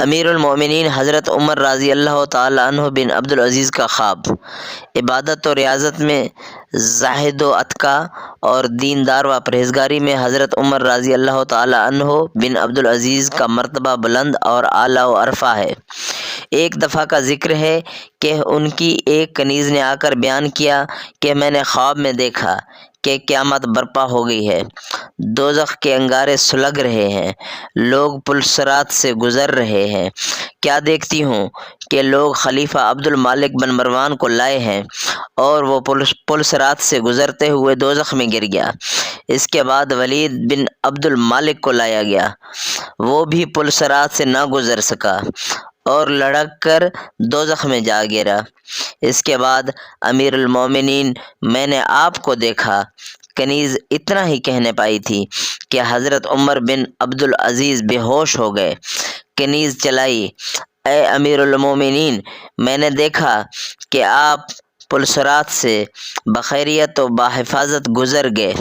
امیر المومنین حضرت عمر رضی اللہ تعالی عنہ بن عبدالعزیز کا خواب۔ عبادت و ریاضت میں زاہد و اتقا اور دیندار و پرہیزگاری میں حضرت عمر رضی اللہ تعالی عنہ بن عبدالعزیز کا مرتبہ بلند اور اعلیٰ و عرفہ ہے۔ ایک دفعہ کا ذکر ہے کہ ان کی ایک کنیز نے آ کر بیان کیا کہ میں نے خواب میں دیکھا کہ قیامت برپا ہو گئی ہے، دوزخ کے انگارے سلگ رہے ہیں، لوگ پل صراط سے گزر رہے ہیں۔ کیا دیکھتی ہوں کہ لوگ خلیفہ عبد المالک بن مروان کو لائے ہیں اور وہ پل صراط سے گزرتے ہوئے دوزخ میں گر گیا۔ اس کے بعد ولید بن عبد المالک کو لایا گیا، وہ بھی پل صراط سے نہ گزر سکا اور لڑک کر دوزخ میں جا گرا۔ اس کے بعد امیر المومنین میں نے آپ کو دیکھا۔ کنیز اتنا ہی کہنے پائی تھی کہ حضرت عمر بن عبدالعزیز بے ہوش ہو گئے۔ کنیز چلائی، اے امیر المومنین، میں نے دیکھا کہ آپ پل صراط سے بخیریت و بحفاظت گزر گئے۔